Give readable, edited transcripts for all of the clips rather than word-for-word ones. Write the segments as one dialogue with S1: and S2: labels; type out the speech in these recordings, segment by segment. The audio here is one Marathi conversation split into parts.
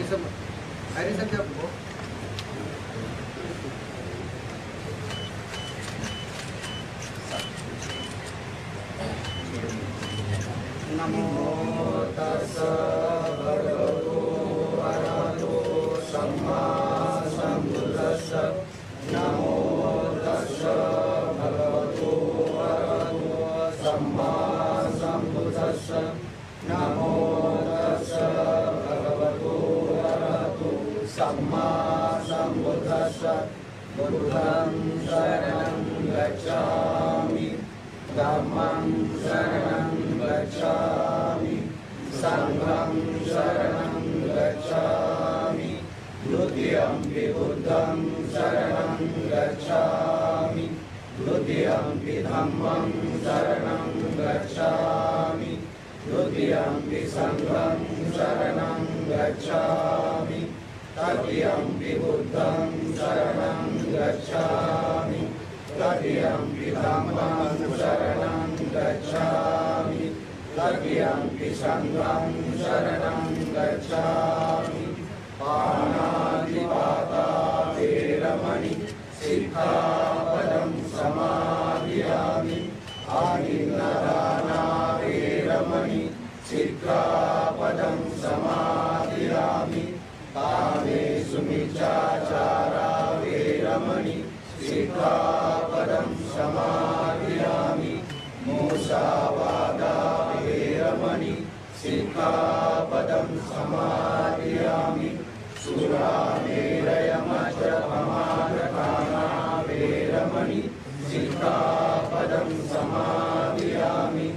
S1: नमो तस्स भगवतो अरहतो सम्मा सम्बुद्धस्स। नमो तस्स भगवतो अरहतो सम्मा सम्बुद्धस्स। नमो तस्स भगवतो अरहतो सम्मा सम्बुद्धस्स। बुद्धं शरणं गच्छामि, धम्मं शरणं गच्छामि, संघं शरणं गच्छामि, द्वितीयंपि बुद्धं शरणं गच्छामि, द्वितीयंपि धम्मं शरणं गच्छामि, द्वितीयंपि संघं शरणं गच्छामि, तृतीयंपि बुद्धं शरणं गच्छामि, तृतीयंपि धम्मं शरणं गच्छामि, तृतीयंपि संघं शरणं गच्छामि। पाणातिपाता वेरमणि सिक्खापदं समादियामि। आदिन्नदाना वेरमणि सिक्खापदं समादियामि। कामेषु मिच्छाचारा वेरमणि सिक्खापदं समादियामि। मुसावादा वेरमणि सिक्खापदं समादियामि। सुरामेरयमद्यपमादपाना वेरमणि सिक्खापदं समादियामि।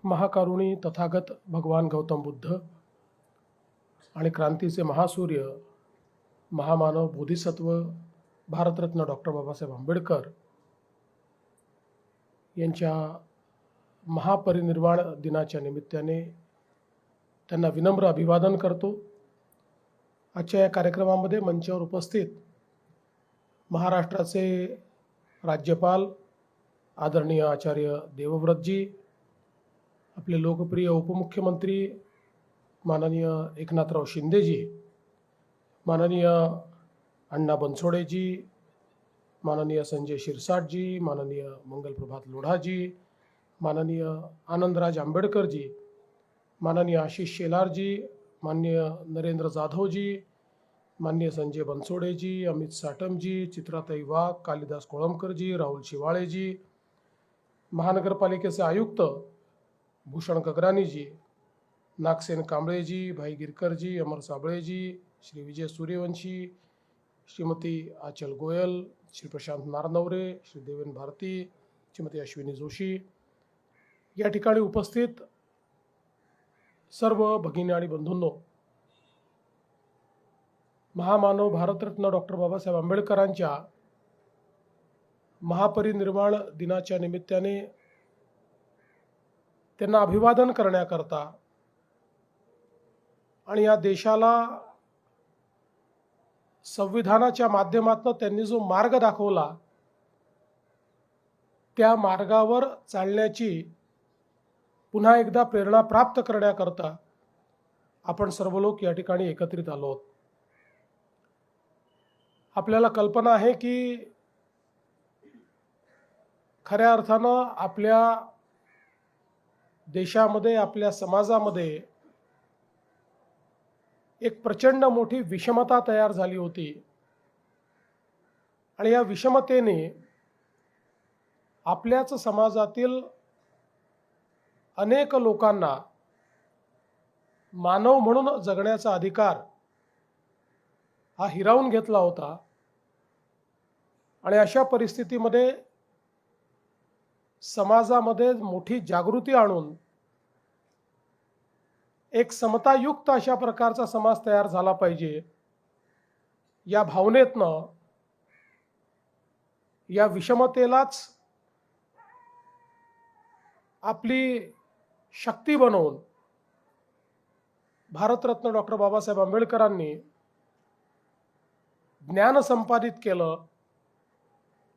S2: महाकारुणी तथागत भगवान गौतम बुद्ध आणि क्रांतीचे महासूर्य महामानव बोधिसत्व भारतरत्न डॉक्टर बाबासाहेब आंबेडकर यांच्या महापरिनिर्वाण दिनाच्या निमित्ताने त्यांना विनम्र अभिवादन करतो। आजच्या या कार्यक्रमामध्ये मंचावर उपस्थित महाराष्ट्राचे राज्यपाल आदरणीय आचार्य देवव्रतजी, आपले लोकप्रिय उपमुख्यमंत्री माननीय एकनाथराव शिंदेजी, माननीय अण्णा बनसोडेजी, माननीय संजय शिरसाटजी, माननीय मंगलप्रभात लोढाजी, माननीय आनंदराज आंबेडकरजी, माननीय आशिष शेलारजी, माननीय नरेंद्र जाधवजी, माननीय संजय बनसोडेजी, अमित साटमजी, चित्राताई वाघ, कालिदास कोळंबकरजी, राहुल शिवाळेजी, महानगरपालिकेचे आयुक्त भूषण गगरानीजी, नागसेन कांबळेजी, भाई गिरकरजी, अमर साबळेजी, श्री विजय सूर्यवंशी, श्रीमती आचल गोयल, श्री प्रशांत नारनवरे, श्री देवेन भारती, श्रीमती अश्विनी जोशी, या ठिकाणी उपस्थित सर्व भगिनी आणि बंधूंनो, महामानव भारतरत्न डॉक्टर बाबासाहेब आंबेडकरांच्या महापरिनिर्वाण दिनाच्या निमित्ताने त्यांना अभिवादन करण्याकरता आणि या देशाला संविधानाच्या माध्यमातून त्यांनी जो मार्ग दाखवला त्या मार्गावर चालण्याची पुन्हा एकदा प्रेरणा प्राप्त करण्याकरता आपण सर्व लोक या ठिकाणी एकत्रित आलो आहोत। आपल्याला कल्पना आहे की खऱ्या अर्थानं आपल्या देशामध्ये, आपल्या समाजामध्ये एक प्रचंड मोठी विषमता तयार झाली होती आणि या विषमतेने आपल्याच समाजातील अनेक लोकांना मानव म्हणून जगण्याचा अधिकार हा हिरावून घेतला होता। आणि अशा परिस्थितीमध्ये समाजामध्ये मोठी जागृती आणून एक समतायुक्त अशा प्रकारचा समाज तयार झाला पाहिजे या भावनेतनं या विषमतेलाच आपली शक्ती बनवून भारतरत्न डॉक्टर बाबासाहेब आंबेडकरांनी ज्ञान संपादित केलं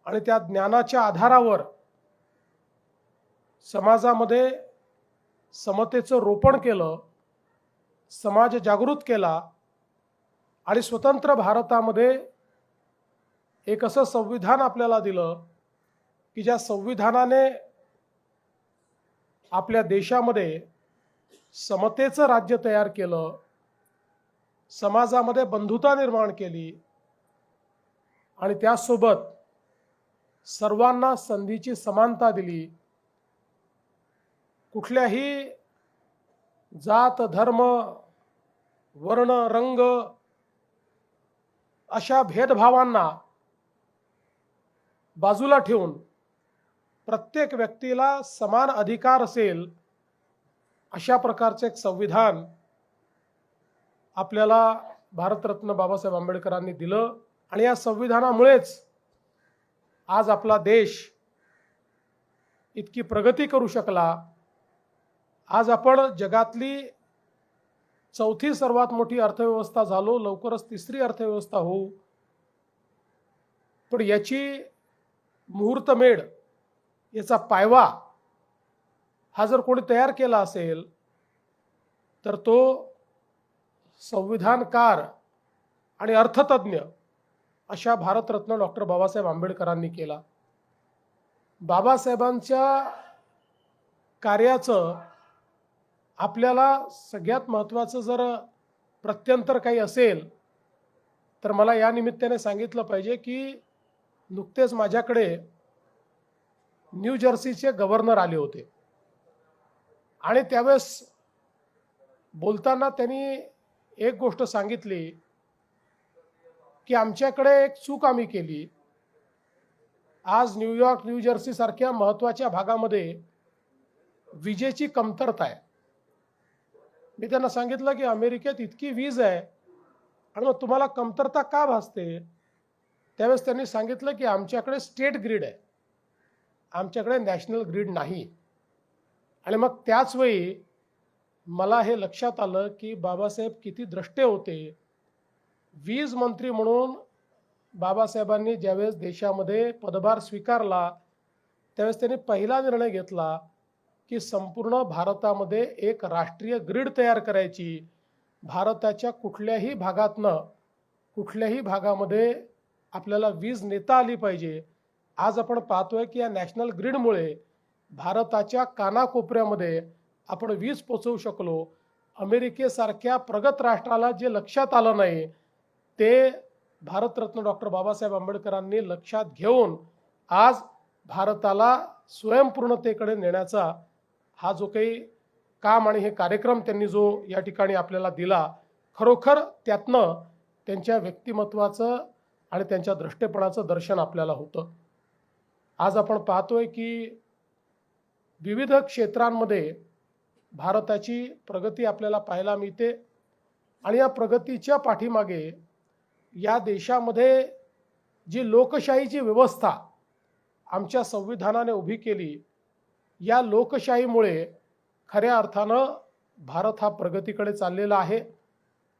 S2: आणि त्या ज्ञानाच्या आधारावर समाजामध्ये समतेचं रोपण केलं, समाज जागृत केला आणि स्वतंत्र भारतामध्ये एक असं संविधान आपल्याला दिलं की ज्या संविधानाने आपल्या देशामध्ये समतेचं राज्य तयार केलं, समाजामध्ये बंधुता निर्माण केली आणि त्यासोबत सर्वांना संधीची समानता दिली. कुठल्याही जात, धर्म, वर्ण, रंग अशा भेदभावांना बाजूला ठेवून प्रत्येक व्यक्तीला समान अधिकार असेल अशा प्रकारचे एक संविधान आपल्याला भारतरत्न बाबासाहेब आंबेडकरांनी दिलं. आणि या संविधानामुळेच आज आपला देश इतकी प्रगती करू शकला. आज आपण जगातली चौथी सर्वात मोठी अर्थव्यवस्था झालो, लवकरच तिसरी अर्थव्यवस्था होऊ. पण याची मुहूर्तमेढ, याचा पायवा हा जर कोणी तयार केला असेल तर तो संविधानकार आणि अर्थतज्ञ अशा भारतरत्न डॉक्टर बाबासाहेब आंबेडकरांनी केला. बाबासाहेबांच्या कार्याचं आपल्याला सगळ्यात महत्त्वाचं जर प्रत्यंतर काही असेल तर मला या निमित्ताने सांगितलं पाहिजे की नुकतेच माझ्याकडे न्यू जर्सीचे गव्हर्नर आले होते आणि त्यावेळेस बोलताना त्यांनी एक गोष्ट सांगितली की आमच्याकडे एक चूक आम्ही केली. आज न्यूयॉर्क, न्यू जर्सी सारख्या महत्त्वाच्या भागामध्ये विजेची कमतरता आहे. मी त्यांना सांगितलं की अमेरिकेत इतकी वीज आहे आणि मग तुम्हाला कमतरता का भासते. त्यावेळेस त्यांनी सांगितलं की आमच्याकडे स्टेट ग्रीड आहे, आमच्याकडे नॅशनल ग्रीड नाही. आणि मग त्याच वेळी मला हे लक्षात आलं की बाबासाहेब किती द्रष्टे होते. वीज मंत्री म्हणून बाबासाहेबांनी ज्यावेळेस देशामध्ये पदभार स्वीकारला त्यावेळेस त्यांनी पहिला निर्णय घेतला की संपूर्ण भारतामध्ये एक राष्ट्रीय ग्रीड तयार करायची. भारताच्या कुठल्याही भागामध्ये आपल्याला वीज नेता आली पाहिजे. आज आपण पाहतोय की या नॅशनल ग्रीडमुळे भारताच्या कानाकोपऱ्यामध्ये आपण वीज पोचवू शकलो. अमेरिकेसारख्या प्रगत राष्ट्राला जे लक्षात आलं नाही ते भारतरत्न डॉक्टर बाबासाहेब आंबेडकरांनी लक्षात घेऊन आज भारताला स्वयंपूर्णतेकडे नेण्याचा हा जो काही काम आणि हे कार्यक्रम त्यांनी जो या ठिकाणी आपल्याला दिला, खरोखर त्यातनं त्यांच्या व्यक्तिमत्वाचं आणि त्यांच्या दृष्टेपणाचं दर्शन आपल्याला होतं. आज आपण पाहतोय की विविध क्षेत्रांमध्ये भारताची प्रगती आपल्याला पाहायला मिळते आणि या प्रगतीच्या पाठीमागे या देशामध्ये जी लोकशाहीची व्यवस्था आमच्या संविधानाने उभी केली, या लोकशाहीमुळे खऱ्या अर्थानं भारत हा प्रगतीकडे चाललेला आहे.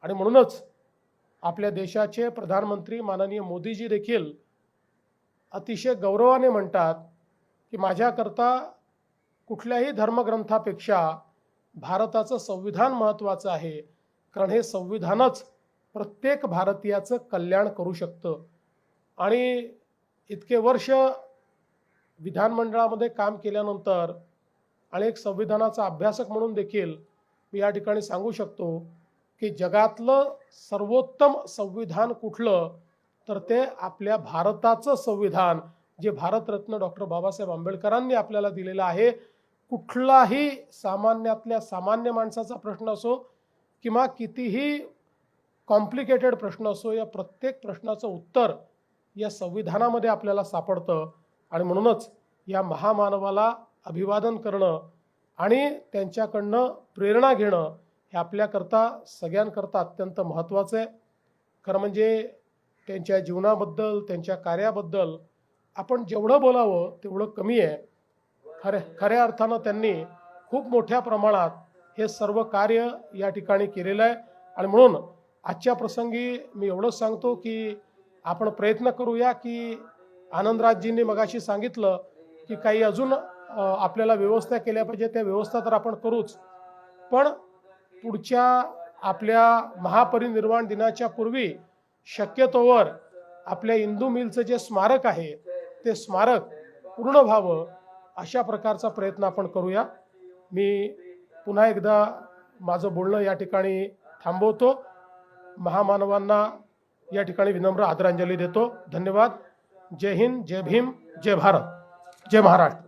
S2: आणि म्हणूनच आपल्या देशाचे प्रधानमंत्री माननीय मोदीजी देखील अतिशय गौरवाने म्हणतात की माझ्याकरता कुठल्याही धर्मग्रंथापेक्षा भारताचं संविधान महत्त्वाचं आहे, कारण हे संविधानच प्रत्येक भारतीयाचं कल्याण करू शकतं. आणि इतके वर्ष विधानमंडळामध्ये काम केल्यानंतर आणि एक संविधानाचा अभ्यासक म्हणून देखील मी या ठिकाणी सांगू शकतो की जगातलं सर्वोत्तम संविधान कुठलं तर ते आपल्या भारताचं संविधान जे भारतरत्न डॉक्टर बाबासाहेब आंबेडकरांनी आपल्याला दिलेलं आहे. कुठलाही सामान्यातल्या सामान्य माणसाचा प्रश्न असो किंवा कितीही कॉम्प्लिकेटेड प्रश्न असो, या प्रत्येक प्रश्नाचं उत्तर या संविधानामध्ये आपल्याला सापडतं. आणि म्हणूनच या महामानवाला अभिवादन करणं आणि त्यांच्याकडनं प्रेरणा घेणं हे आपल्याकरता सगळ्यांकरता अत्यंत महत्त्वाचं आहे. खरं म्हणजे त्यांच्या जीवनाबद्दल, त्यांच्या कार्याबद्दल आपण जेवढं बोलावं तेवढं कमी आहे. खऱ्या अर्थानं त्यांनी खूप मोठ्या प्रमाणात हे सर्व कार्य या ठिकाणी केलेलं आहे. आणि म्हणून आजच्या प्रसंगी मी एवढंच सांगतो की आपण प्रयत्न करूया की आनंदराजजींनी मगाशी सांगितलं की काही अजून आपल्याला व्यवस्था केल्या पाहिजे, त्या व्यवस्था तर आपण करूच, पण पुढच्या आपल्या महापरिनिर्वाण दिनाच्या पूर्वी शक्यतोवर आपल्या इंदू मिलचं जे स्मारक आहे ते स्मारक पूर्ण व्हावं अशा प्रकारचा प्रयत्न आपण करूया. मी पुन्हा एकदा माझं बोलणं या ठिकाणी थांबवतो. महामानवांना या ठिकाणी विनम्र आदरांजली देतो. धन्यवाद. जय हिंद, जय भीम, जय भारत, जय महाराष्ट्र.